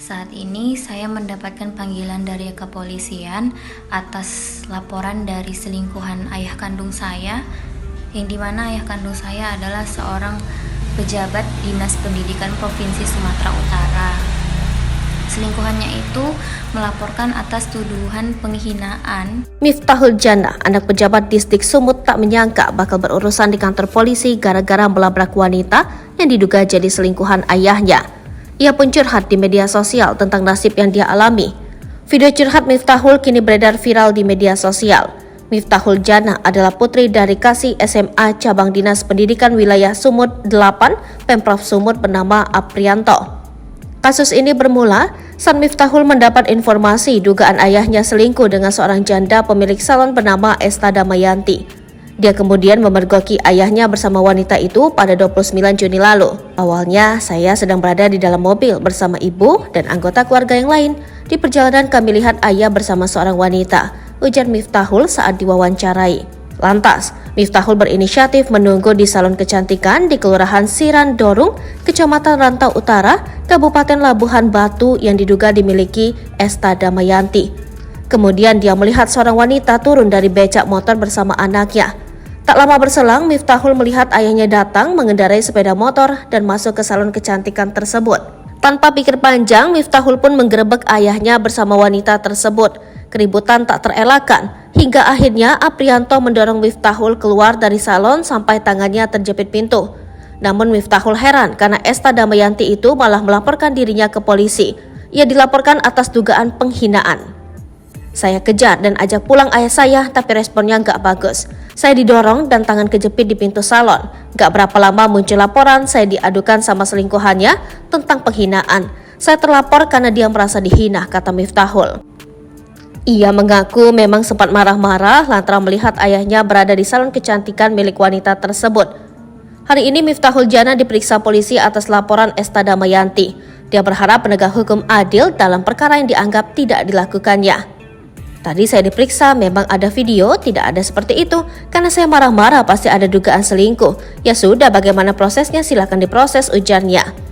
Saat ini saya mendapatkan panggilan dari kepolisian atas laporan dari selingkuhan ayah kandung saya, yang dimana ayah kandung saya adalah seorang pejabat Dinas Pendidikan Provinsi Sumatera Utara. Selingkuhannya itu melaporkan atas tuduhan penghinaan. Miftahul Jannah, anak pejabat distrik Sumut, tak menyangka bakal berurusan di kantor polisi gara-gara melabrak wanita yang diduga jadi selingkuhan ayahnya. Ia pun curhat di media sosial tentang nasib yang dia alami. Video curhat Miftahul kini beredar viral di media sosial. Miftahul Jannah adalah putri dari Kasih SMA Cabang Dinas Pendidikan Wilayah Sumut 8, Pemprov Sumut bernama Aprianto. Kasus ini bermula saat Miftahul mendapat informasi dugaan ayahnya selingkuh dengan seorang janda pemilik salon bernama Esta Damayanti. Dia kemudian memergoki ayahnya bersama wanita itu pada 29 Juni lalu. Awalnya saya sedang berada di dalam mobil bersama ibu dan anggota keluarga yang lain. Di perjalanan kami lihat ayah bersama seorang wanita, ujar Miftahul saat diwawancarai. Lantas, Miftahul berinisiatif menunggu di salon kecantikan di Kelurahan Siran Dorung, Kecamatan Rantau Utara, Kabupaten Labuhan Batu yang diduga dimiliki Esta Damayanti. Kemudian dia melihat seorang wanita turun dari becak motor bersama anaknya. Tak lama berselang, Miftahul melihat ayahnya datang mengendarai sepeda motor dan masuk ke salon kecantikan tersebut. Tanpa pikir panjang, Miftahul pun menggerebek ayahnya bersama wanita tersebut. Keributan tak terelakkan, hingga akhirnya Aprianto mendorong Miftahul keluar dari salon sampai tangannya terjepit pintu. Namun Miftahul heran karena Esta Damayanti itu malah melaporkan dirinya ke polisi. Ia dilaporkan atas dugaan penghinaan. Saya kejar dan ajak pulang ayah saya, tapi responnya nggak bagus. Saya didorong dan tangan kejepit di pintu salon. Nggak berapa lama muncul laporan saya diadukan sama selingkuhannya tentang penghinaan. Saya terlapor karena dia merasa dihina, kata Miftahul. Ia mengaku memang sempat marah-marah lantaran melihat ayahnya berada di salon kecantikan milik wanita tersebut. Hari ini Miftahul Jannah diperiksa polisi atas laporan Esta Damayanti. Dia berharap penegak hukum adil dalam perkara yang dianggap tidak dilakukannya. Tadi saya diperiksa, memang ada video, tidak ada seperti itu. Karena saya marah-marah pasti ada dugaan selingkuh. Ya sudah, bagaimana prosesnya silahkan diproses, ujarnya.